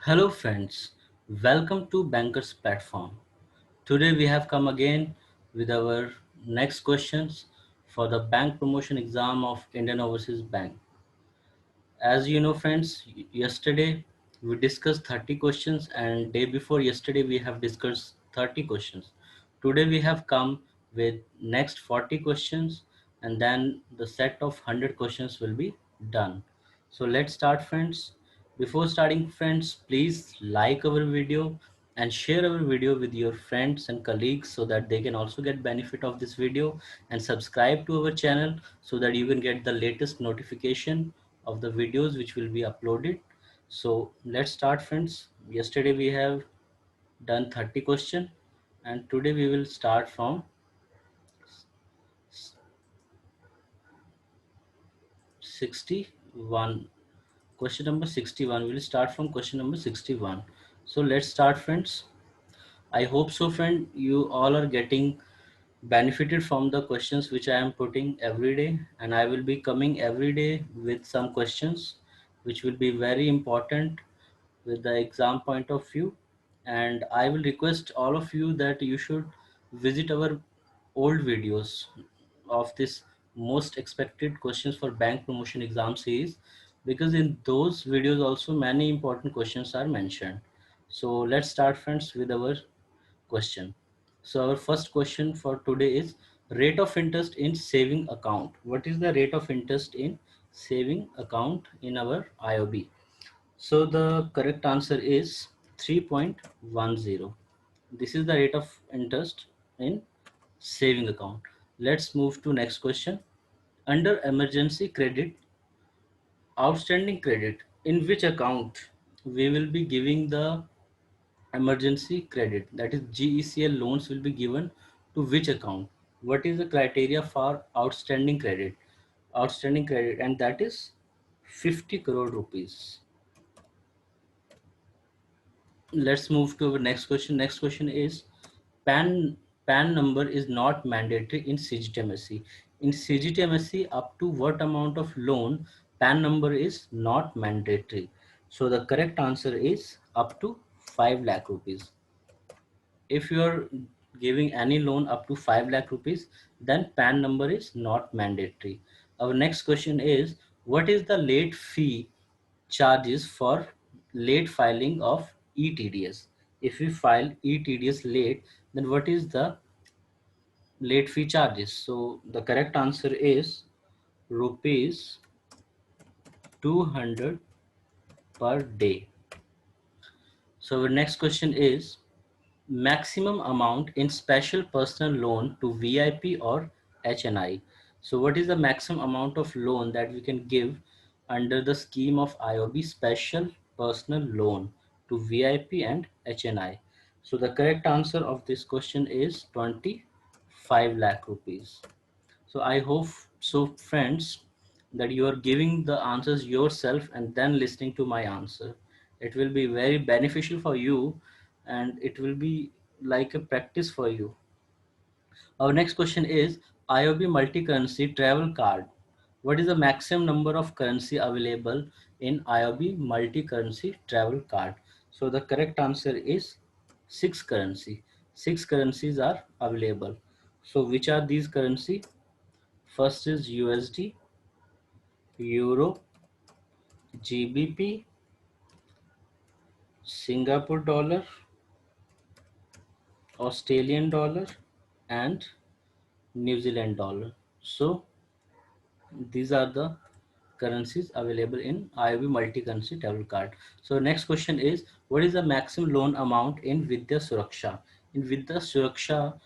Hello friends, welcome to Bankers Platform. Today we have come again with our next questions for the bank promotion exam of Indian Overseas Bank. As you know friends, yesterday we discussed 30 questions and day before yesterday we have discussed 30 questions. Today we have come with next 40 questions and then the set of 100 questions will be done. So let's start friends. Before starting friends, please like our video and share our video with your friends and colleagues so that they can also get benefit of this video, and subscribe to our channel so that you can get the latest notification of the videos which will be uploaded. So let's start friends. Yesterday we have done 30 question and today we will start from 61. Question number 61. We will start from question number 61. So let's start friends. I hope so friend you all are getting benefited from the questions which I am putting every day, and I will be coming every day with some questions which will be very important with the exam point of view. And I will request all of you that you should visit our old videos of this most expected questions for bank promotion exam series, because in those videos also many important questions are mentioned. So let's start friends with our question. So our first question for today is rate of interest in saving account. What is the rate of interest in saving account in our IOB? So the correct answer is 3.10. This is the rate of interest in saving account. Let's move to next question. Under emergency credit, outstanding credit, in which account we will be giving the emergency credit, that is GECL loans will be given to which account? What is the criteria for outstanding credit, and that is 50 crore rupees. Let's move to our next question. Next question is PAN PAN number is not mandatory in CGTMSE. In CGTMSE, up to what amount of loan PAN number is not mandatory? So the correct answer is up to 5 lakh rupees. If you are giving any loan up to 5 lakh rupees, then PAN number is not mandatory. Our next question is what is the late fee charges for late filing of ETDS? If we file ETDS late, then what is the late fee charges? So the correct answer is rupees 200 per day. So our next question is maximum amount in special personal loan to VIP or HNI. So what is the maximum amount of loan that we can give under the scheme of IOB special personal loan to VIP and HNI? So the correct answer of this question is 25 lakh rupees. So I hope so friends that you are giving the answers yourself and then listening to my answer. It will be very beneficial for you and it will be like a practice for you. Our next question is IOB multi-currency travel card. What is the maximum number of currency available in IOB multi-currency travel card? So the correct answer is 6 currency. 6 currencies are available. So which are these currency? First is USD, Euro, GBP, Singapore dollar, Australian dollar, and New Zealand dollar. So these are the currencies available in IOB multi-currency travel card. So next question is what is the maximum loan amount in Vidya Suraksha? In Vidya Suraksha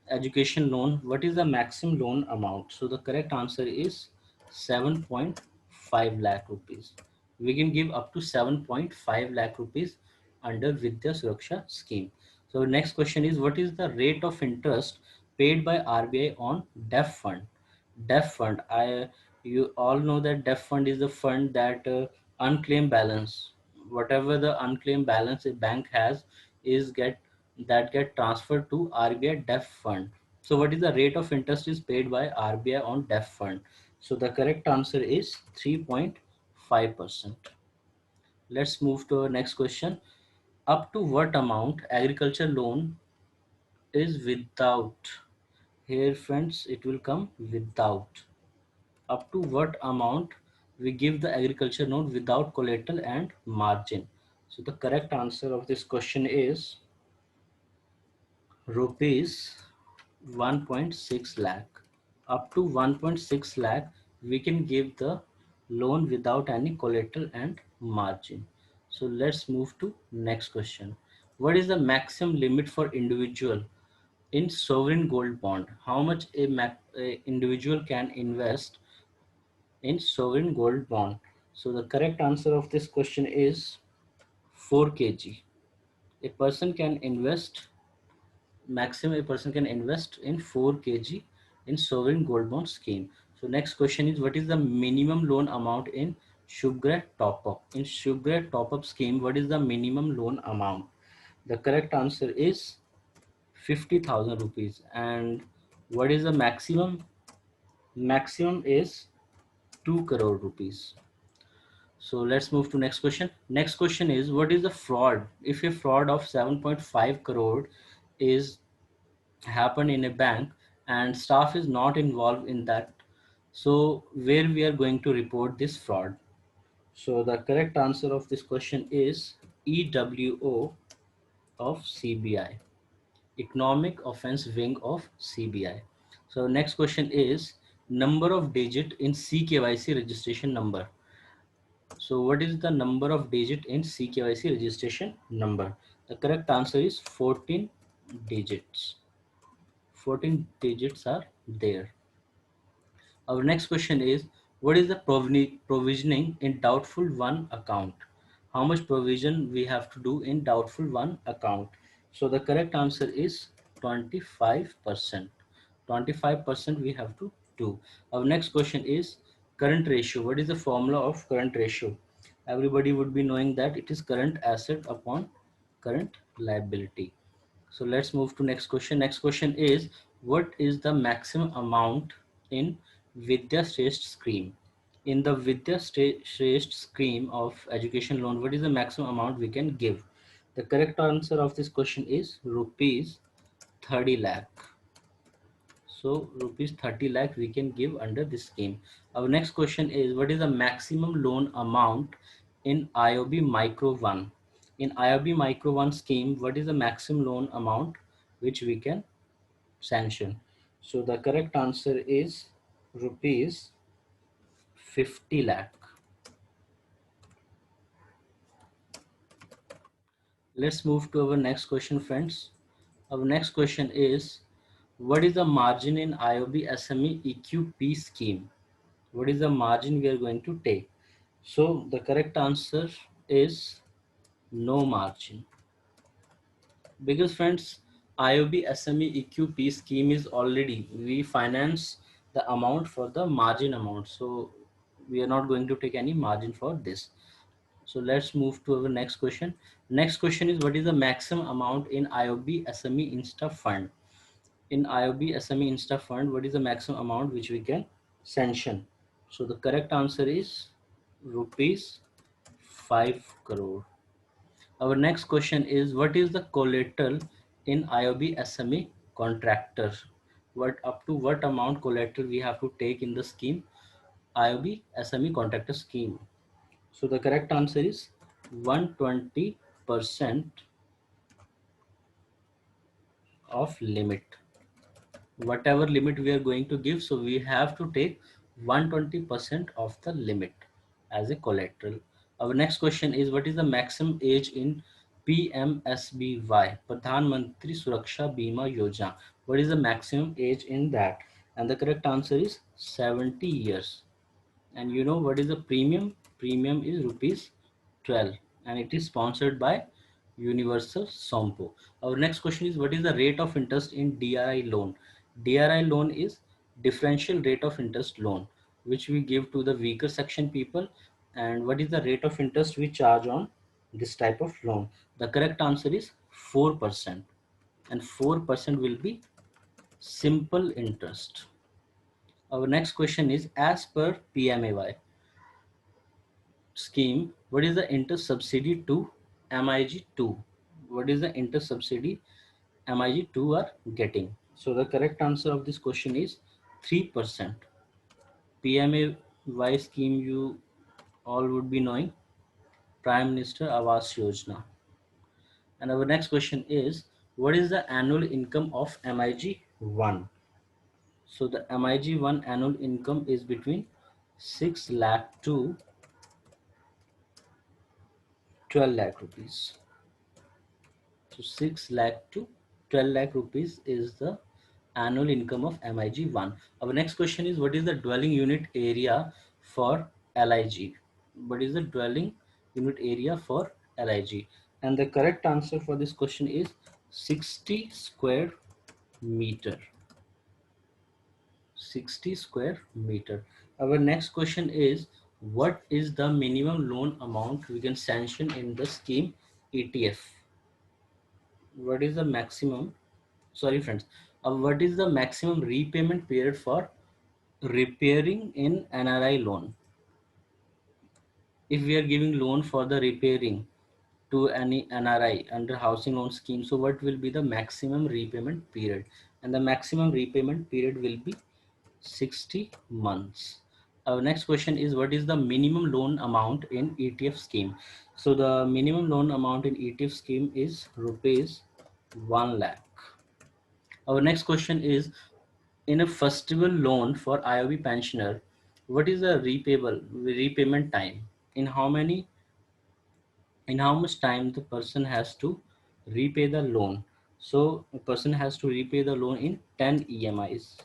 education loan, what is the maximum loan amount? So the correct answer is 7.5 lakh rupees. We can give up to 7.5 lakh rupees under Vidya Suraksha scheme. So next question is what is the rate of interest paid by RBI on DEF fund? DEF fund, you all know that DEF fund is the fund that unclaimed balance, whatever the unclaimed balance a bank has, is get transferred to RBI DEF fund. So what is the rate of interest is paid by RBI on DEF fund? So the correct answer is 3.5%. Let's move to our next question. Up to what amount agriculture loan is without? Here friends, it will come without. Up to what amount we give the agriculture loan without collateral and margin? So the correct answer of this question is rupees 1.6 lakh. Up to 1.6 lakh we can give the loan without any collateral and margin. So let's move to next question. What is the maximum limit for individual in sovereign gold bond? How much a individual can invest in sovereign gold bond? So the correct answer of this question is 4 kg. A person can invest maximum a person can invest in 4 kg in sovereign gold bond scheme. So next question is, what is the minimum loan amount in Subhgrah top up? In Subhgrah top up scheme, what is the minimum loan amount? The correct answer is 50,000 rupees. And what is the maximum? Maximum is 2 crore rupees. So let's move to next question. Next question is, what is the fraud? If a fraud of 7.5 crore is happen in a bank and staff is not involved in that, so where we are going to report this fraud? So the correct answer of this question is EWO of CBI, Economic Offense Wing of CBI. So next question is, number of digit in CKYC registration number. So what is the number of digit in CKYC registration number? The correct answer is 14 digits. 14 digits are there. Our next question is, what is the provisioning in doubtful one account? How much provision we have to do in doubtful one account? So the correct answer is 25%. 25% we have to do. Our next question is current ratio. What is the formula of current ratio? Everybody would be knowing that it is current asset upon current liability. So let's move to next question. Next question is, what is the maximum amount in Vidya Shresth scheme? In the Vidya Shresth scheme of education loan, what is the maximum amount we can give? The correct answer of this question is rupees 30 lakh. So rupees 30 lakh we can give under this scheme. Our next question is, what is the maximum loan amount in IOB Micro 1? In IOB Micro 1 scheme, what is the maximum loan amount which we can sanction? So the correct answer is rupees 50 lakh. Let's move to our next question, friends. Our next question is, what is the margin in IOB SME EQP scheme? What is the margin we are going to take? So the correct answer is no margin, because friends, IOB SME EQP scheme is already, we finance the amount for the margin amount, so we are not going to take any margin for this. So let's move to our next question. Next question is, what is the maximum amount in IOB SME Insta Fund? In IOB SME Insta Fund, what is the maximum amount which we can sanction? So the correct answer is rupees 5 crore. Our next question is, what is the collateral in IOB SME contractor? What up to what amount collateral we have to take in the scheme, IOB SME contractor scheme? So the correct answer is 120% of limit. Whatever limit we are going to give, so we have to take 120% of the limit as a collateral. Our next question is, what is the maximum age in PMSBY, Pradhan Mantri Suraksha Bima Yojana? What is the maximum age in that? And the correct answer is 70 years. And you know what is the premium? Premium is rupees 12, and it is sponsored by Universal Sompo. Our next question is, what is the rate of interest in DRI loan? DRI loan is differential rate of interest loan, which we give to the weaker section people. And what is the rate of interest we charge on this type of loan? The correct answer is 4%, and 4% will be simple interest. Our next question is, as per PMAY, scheme, what is the interest subsidy to MIG2? What is the interest subsidy MIG2 are getting? So the correct answer of this question is 3%. PMAY scheme you all would be knowing, Prime Minister Awas Yojana. And our next question is, what is the annual income of MIG1? So the MIG1 annual income is between 6 lakh to 12 lakh rupees. So 6 lakh to 12 lakh rupees is the annual income of MIG1. Our next question is, what is the dwelling unit area for LIG? What is the dwelling unit area for LIG? And the correct answer for this question is 60 square meter. 60 square meter. Our next question is, what is the minimum loan amount we can sanction in the scheme ETF? What is the maximum, sorry friends, what is the maximum repayment period for repairing in NRI loan? If we are giving loan for the repairing to any NRI under housing loan scheme, so what will be the maximum repayment period? And the maximum repayment period will be 60 months. Our next question is, what is the minimum loan amount in ETF scheme? So the minimum loan amount in ETF scheme is rupees 1 lakh. Our next question is, in a festival loan for IOB pensioner, what is the repayment time? In how many, in how much time the person has to repay the loan? So a person has to repay the loan in 10 EMIs.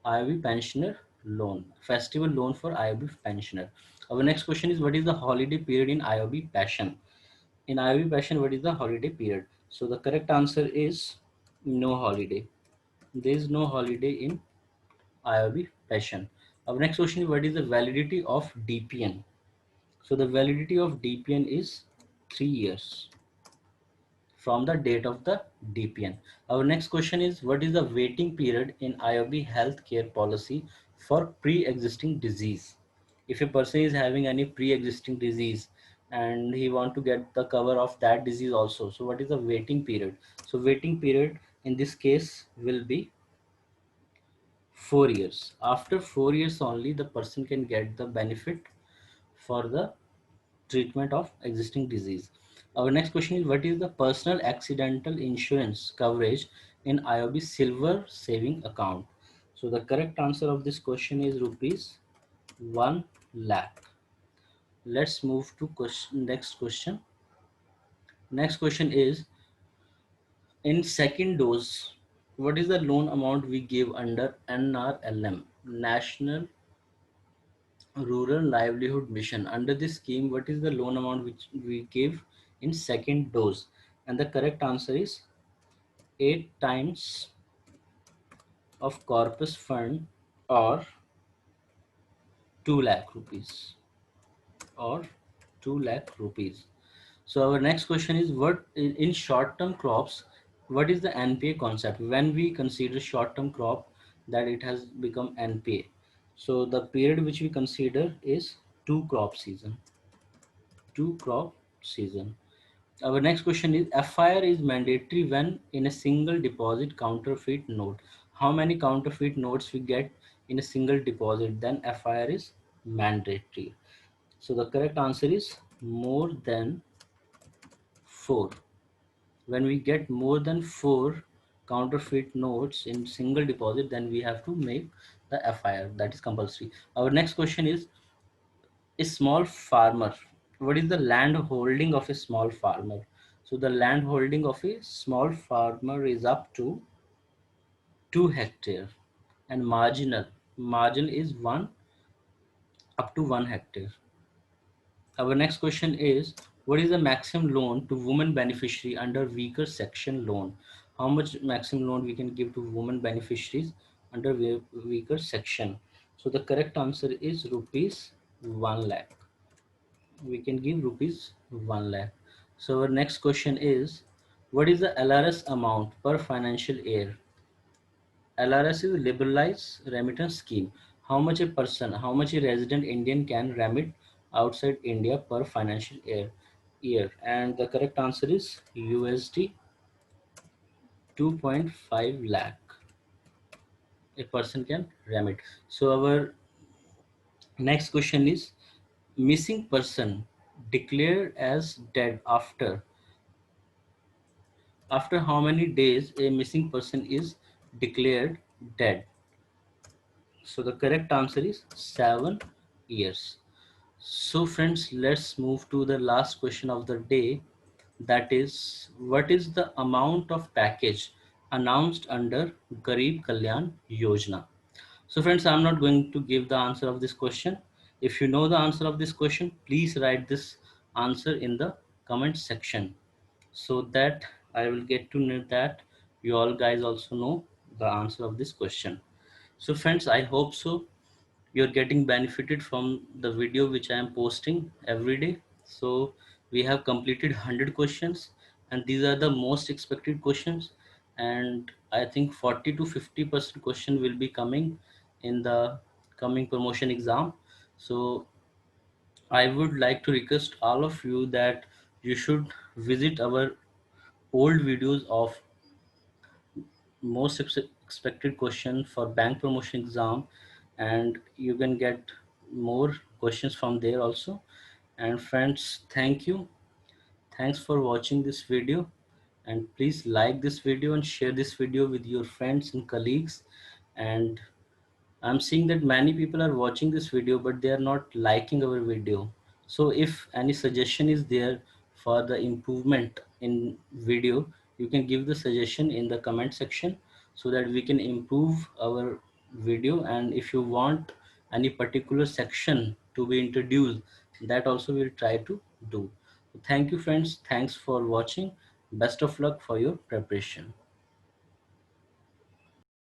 IOB pensioner loan, festival loan for IOB pensioner. Our next question is, what is the holiday period in IOB passion? In IOB passion, what is the holiday period? So the correct answer is no holiday. There is no holiday in IOB passion. Our next question is, what is the validity of DPN? So the validity of DPN is 3 years from the date of the DPN. Our next question is, what is the waiting period in IOB healthcare policy for pre-existing disease? If a person is having any pre-existing disease and he want to get the cover of that disease also, so what is the waiting period? So waiting period in this case will be 4 years. After 4 years only the person can get the benefit for the treatment of existing disease. Our next question is, what is the personal accidental insurance coverage in IOB silver saving account? So the correct answer of this question is rupees 1 lakh. Let's move to next question. Next question is, in second dose, what is the loan amount we give under NRLM, National Rural Livelihood Mission? Under this scheme, what is the loan amount which we give in second dose? And the correct answer is 8 times of corpus fund, or 2 lakh rupees, or 2 lakh rupees. So our next question is, what in short term crops, what is the NPA concept? When we consider short term crop, that it has become NPA. So the period which we consider is 2 crop season. 2 crop season. Our next question is, FIR is mandatory when in a single deposit counterfeit note. How many counterfeit notes we get in a single deposit, then FIR is mandatory. So the correct answer is more than 4. When we get more than 4 counterfeit notes in single deposit, then we have to make the FIR, that is compulsory. Our next question is, a small farmer, what is the land holding of a small farmer? So the land holding of a small farmer is up to 2 hectare, and margin is 1 up to 1 hectare. Our next question is, what is the maximum loan to women beneficiary under weaker section loan? How much maximum loan we can give to women beneficiaries under weaker section? So the correct answer is rupees 1 lakh. We can give rupees 1 lakh. So our next question is, what is the LRS amount per financial year? LRS is liberalized remittance scheme. How much a person, how much a resident Indian can remit outside India per financial year? And the correct answer is USD 2.5 lakh a person can remit. So our next question is, missing person declared as dead after how many days a missing person is declared dead? So the correct answer is 7 years. So friends, let's move to the last question of the day. That is, what is the amount of package announced under Garib Kalyan Yojana? So friends, I'm not going to give the answer of this question. If you know the answer of this question, please write this answer in the comment section so that I will get to know that you all guys also know the answer of this question. So friends, I hope so you're getting benefited from the video which I am posting every day. So we have completed 100 questions, and these are the most expected questions, and I think 40 to 50% question will be coming in the coming promotion exam. So I would like to request all of you that you should visit our old videos of most expected question for bank promotion exam, and you can get more questions from there also. And friends, thanks for watching this video, and please like this video and share this video with your friends and colleagues. And I'm seeing that many people are watching this video, but they are not liking our video. So if any suggestion is there for the improvement in video, you can give the suggestion in the comment section so that we can improve our video. And if you want any particular section to be introduced, that also we'll try to do. Thank you friends. Thanks for watching. Best of luck for your preparation.